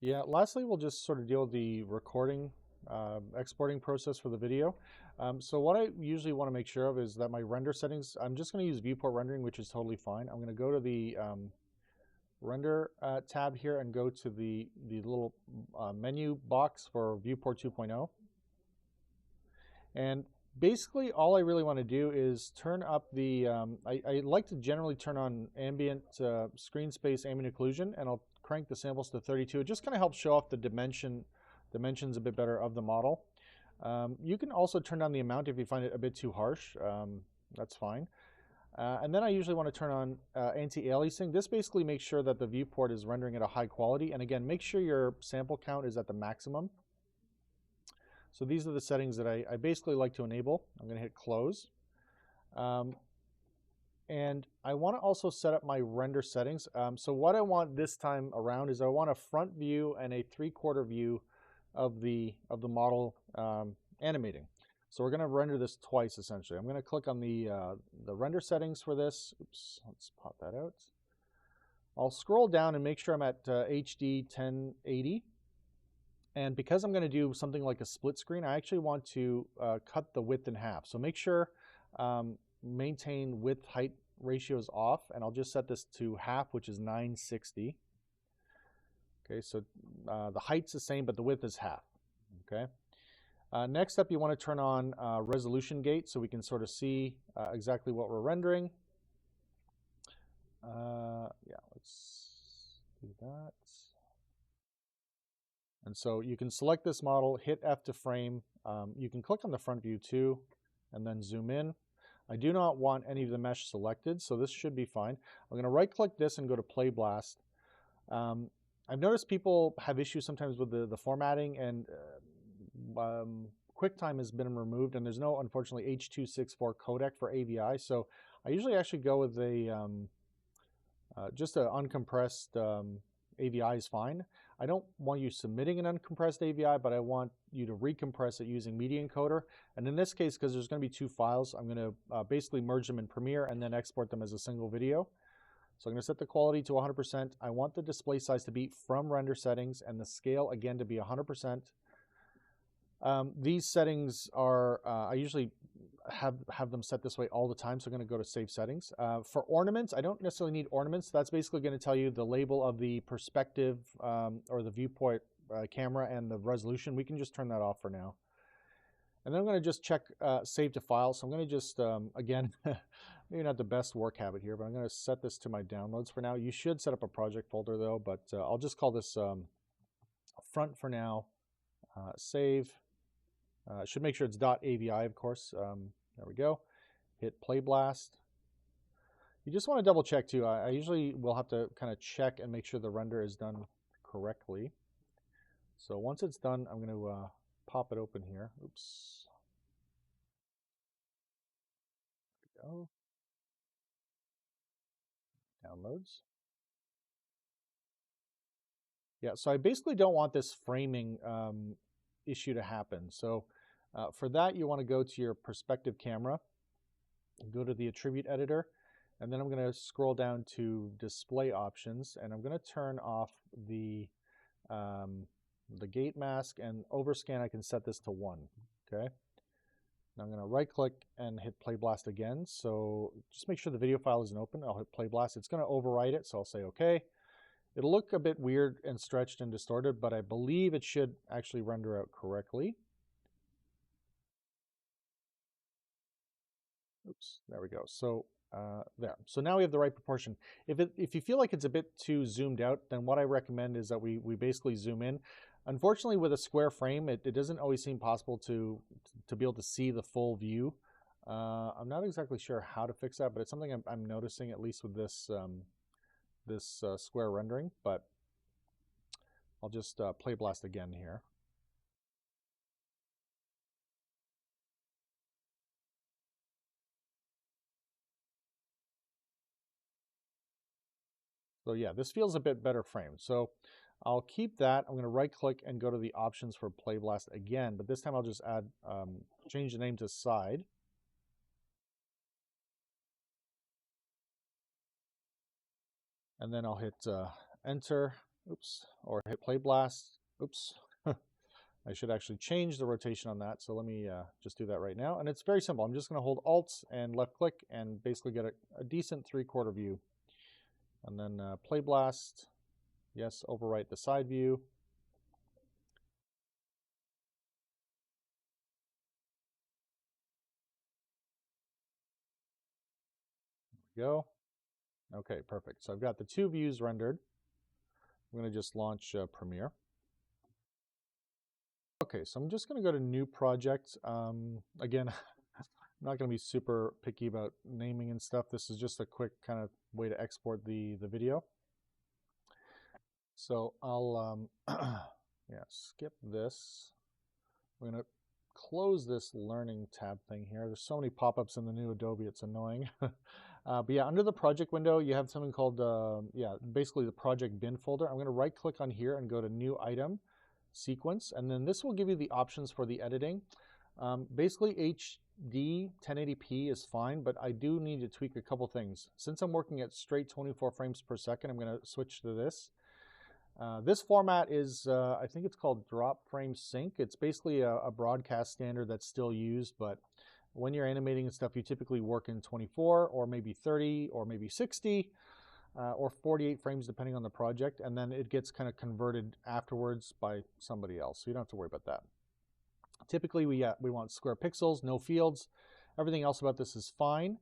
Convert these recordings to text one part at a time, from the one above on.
Yeah, lastly, we'll just sort of deal with the recording, exporting process for the video. So what I usually want to make sure of is that my render settings, I'm just going to use viewport rendering, which is totally fine. I'm going to go to the render tab here and go to the little menu box for viewport 2.0. And basically all I really want to do is turn up the, I like to generally turn on ambient screen space ambient occlusion, and I'll crank the samples to 32. It just kind of helps show off the dimensions a bit better of the model. You can also turn down the amount if you find it a bit too harsh. That's fine. And then I usually want to turn on anti-aliasing. This basically makes sure that the viewport is rendering at a high quality. And again, make sure your sample count is at the maximum. So these are the settings that I basically like to enable. I'm going to hit close. And I want to also set up my render settings. So what I want this time around is I want a front view and a 3/4 view of the model animating. So we're going to render this twice essentially. I'm going to click on the render settings for this. Oops, let's pop that out. I'll scroll down and make sure I'm at HD 1080. And because I'm going to do something like a split screen, I actually want to cut the width in half. So make sure maintain width height ratios off, and I'll just set this to half, which is 960. Okay, so the height's the same, but the width is half. Okay. Next up, you want to turn on resolution gate so we can sort of see exactly what we're rendering. Yeah, let's do that. And so you can select this model, hit F to frame. You can click on the front view too, and then zoom in. I do not want any of the mesh selected, so this should be fine. I'm going to right click this and go to Play Blast. I've noticed people have issues sometimes with the formatting, and QuickTime has been removed, and there's no, unfortunately, H.264 codec for AVI. So I usually actually go with a just an uncompressed AVI is fine. I don't want you submitting an uncompressed AVI, but I want you to recompress it using Media Encoder. And in this case, because there's going to be two files, I'm going to basically merge them in Premiere and then export them as a single video. So I'm going to set the quality to 100%. I want the display size to be from render settings and the scale again to be 100%. These settings are, I usually have them set this way all the time, so I'm going to go to Save Settings. For ornaments, I don't necessarily need ornaments. That's basically going to tell you the label of the perspective or the viewport camera and the resolution. We can just turn that off for now. And then I'm going to just check Save to File. So I'm going to just, again, maybe not the best work habit here, but I'm going to set this to my downloads for now. You should set up a project folder though, but I'll just call this front for now. Save. Should make sure it's .avi, of course. There we go. Hit Play Blast. You just want to double check too. I usually will have to kind of check and make sure the render is done correctly. So once it's done, I'm going to pop it open here. Oops. There we go. Downloads. Yeah, so I basically don't want this framing issue to happen. So for that, you want to go to your perspective camera, go to the attribute editor, and then I'm going to scroll down to display options, and I'm going to turn off the gate mask, and overscan I can set this to 1. Okay. Now I'm going to right click and hit Play Blast again. So just make sure the video file isn't open. I'll hit Play Blast. It's going to overwrite it, so I'll say OK. It'll look a bit weird and stretched and distorted, but I believe it should actually render out correctly. Oops, there we go. So there. So now we have the right proportion. If you feel like it's a bit too zoomed out, then what I recommend is that we basically zoom in. Unfortunately, with a square frame, it doesn't always seem possible to be able to see the full view. I'm not exactly sure how to fix that, but it's something I'm noticing, at least with this square rendering. But I'll just Play Blast again here. So yeah, this feels a bit better framed. So I'll keep that. I'm going to right click and go to the options for Play Blast again, but this time I'll just add, change the name to side. And then I'll hit enter. oops, or hit play blast, oops. I should actually change the rotation on that. So let me just do that right now. And it's very simple. I'm just going to hold Alt and left click and basically get a decent 3/4 view. And then play blast. Yes, overwrite the side view. There we go. Okay, perfect. So I've got the 2 views rendered. I'm going to just launch Premiere. Okay, so I'm just going to go to New Project. Again, I'm not going to be super picky about naming and stuff. This is just a quick kind of way to export the video. So I'll yeah, skip this. We're going to close this Learning tab thing here. There's so many pop-ups in the new Adobe, it's annoying. But yeah, under the project window, you have something called, yeah, basically the project bin folder. I'm going to right click on here and go to New Item, Sequence, and then this will give you the options for the editing. Basically HD 1080p is fine, but I do need to tweak a couple things. Since I'm working at straight 24 frames per second, I'm going to switch to this. This format is, I think it's called drop frame sync. It's basically a broadcast standard that's still used, but when you're animating and stuff, you typically work in 24 or maybe 30 or maybe 60 or 48 frames depending on the project, and then it gets kind of converted afterwards by somebody else, so you don't have to worry about that. Typically, we want square pixels, no fields. Everything else about this is fine.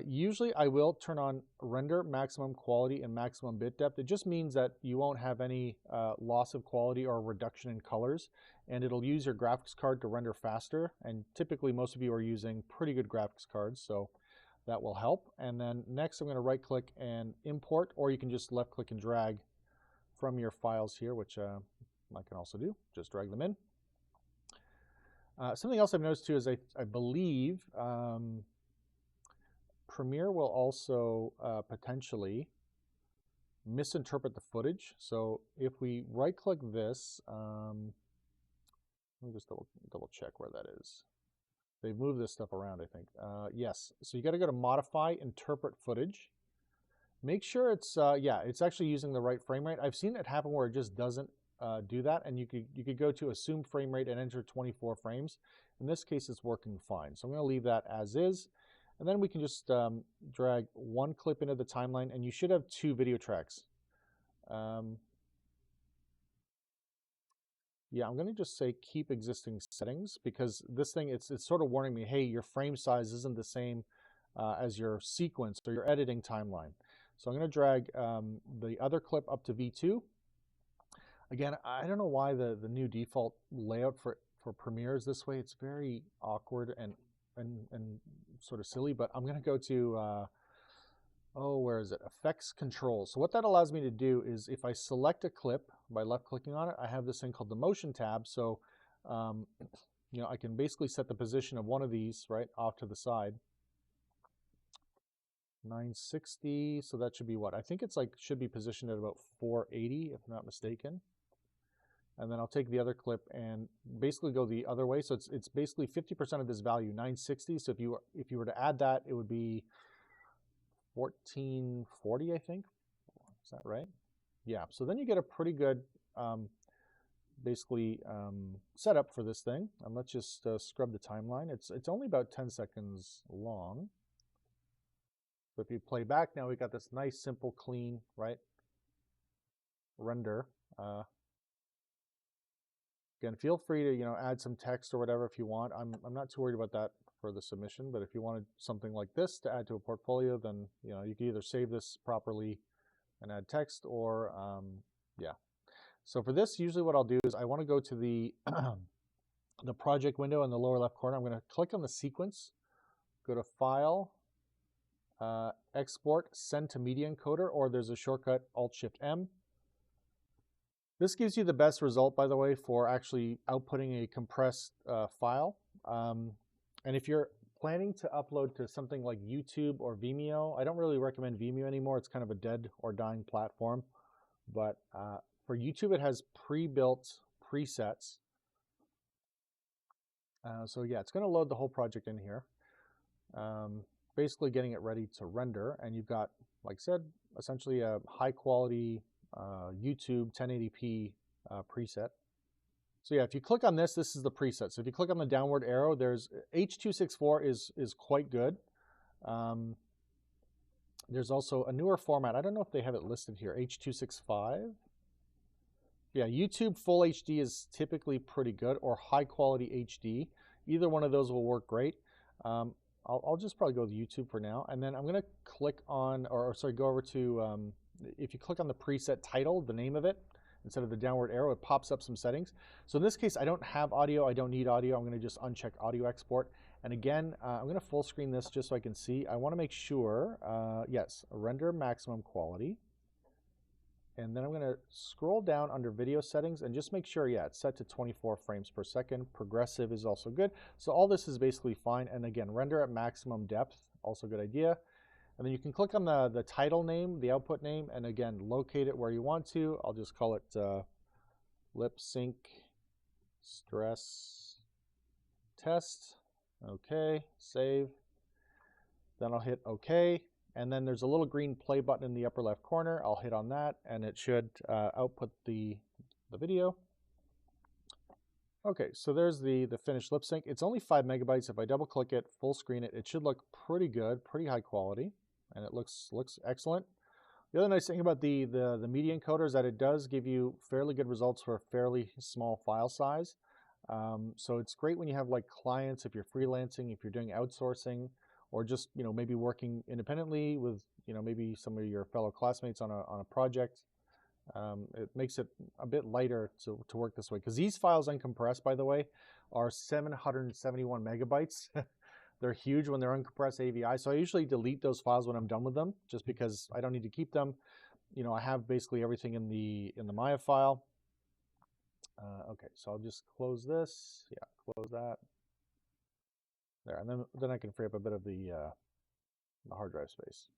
Usually I will turn on render maximum quality and maximum bit depth. It just means that you won't have any loss of quality or reduction in colors, and it'll use your graphics card to render faster. And typically most of you are using pretty good graphics cards, so that will help. And then next I'm going to right click and import, or you can just left click and drag from your files here, which I can also do. Just drag them in. Something else I've noticed too is I believe Premiere will also potentially misinterpret the footage. So if we right click this, let me just double check where that is. They've moved this stuff around, I think. Yes, so you got to go to Modify, Interpret Footage. Make sure it's, yeah, it's actually using the right frame rate. I've seen it happen where it just doesn't do that, and you could go to Assume Frame Rate and enter 24 frames. In this case, it's working fine. So I'm going to leave that as is. And then we can just drag one clip into the timeline, and you should have 2 video tracks. Yeah, I'm going to just say keep existing settings, because this thing, it's sort of warning me, hey, your frame size isn't the same as your sequence or your editing timeline. So I'm going to drag the other clip up to V2. Again, I don't know why the new default layout for Premiere is this way. It's very awkward and sort of silly, but I'm going to go to, oh, where is it? Effects Control. So what that allows me to do is if I select a clip by left clicking on it, I have this thing called the Motion tab. So, you know, I can basically set the position of one of these right off to the side. 960, so that should be what? I think it's like, should be positioned at about 480 if I'm not mistaken. And then I'll take the other clip and basically go the other way. So it's basically 50% of this value, 960. So if you were to add that, it would be 1440, I think. Is that right? Yeah. So then you get a pretty good, basically setup for this thing. And let's just scrub the timeline. It's only about 10 seconds long. So if you play back now, we got this nice, simple, clean, right, render. Again, feel free to, you know, add some text or whatever if you want. I'm not too worried about that for the submission, but if you wanted something like this to add to a portfolio, then, you know, you can either save this properly and add text, or yeah. So for this, usually what I'll do is I want to go to the the project window in the lower left corner. I'm going to click on the sequence, go to File, Export, Send to Media Encoder, or there's a shortcut Alt-Shift-M. This gives you the best result, by the way, for actually outputting a compressed file. And if you're planning to upload to something like YouTube or Vimeo, I don't really recommend Vimeo anymore. It's kind of a dead or dying platform. But for YouTube, it has pre-built presets. So yeah, it's going to load the whole project in here. Basically getting it ready to render. And you've got, like I said, essentially a high quality YouTube 1080p preset. So yeah, if you click on this, this is the preset. So if you click on the downward arrow, there's H.264 is quite good. There's also a newer format. I don't know if they have it listed here, H.265. Yeah, YouTube Full HD is typically pretty good, or high quality HD. Either one of those will work great. I'll just probably go with YouTube for now. And then I'm going to click on, or sorry, go over to, if you click on the preset title, the name of it, instead of the downward arrow, it pops up some settings. So in this case, I don't have audio. I don't need audio. I'm going to just uncheck audio export. And again, I'm going to full screen this just so I can see. I want to make sure, yes, render maximum quality. And then I'm going to scroll down under video settings and just make sure, yeah, it's set to 24 frames per second. Progressive is also good. So all this is basically fine. And again, render at maximum depth, also a good idea. And then you can click on the title name, the output name, and again, locate it where you want to. I'll just call it lip sync stress test. Okay, save. Then I'll hit OK. And then there's a little green play button in the upper left corner. I'll hit on that, and it should output the video. Okay, so there's the finished lip sync. It's only 5 megabytes. If I double click it, full screen it, it should look pretty good, pretty high quality, and it looks excellent. The other nice thing about the media encoder is that it does give you fairly good results for a fairly small file size. So it's great when you have like clients, if you're freelancing, if you're doing outsourcing, or just, you know, maybe working independently with, you know, maybe some of your fellow classmates on a project. It makes it a bit lighter to work this way, because these files uncompressed, by the way, are 771 megabytes. They're huge when they're uncompressed AVI. So I usually delete those files when I'm done with them, just because I don't need to keep them. You know, I have basically everything in the Maya file. Okay, so I'll just close this. Yeah, close that. There, and then I can free up a bit of the hard drive space.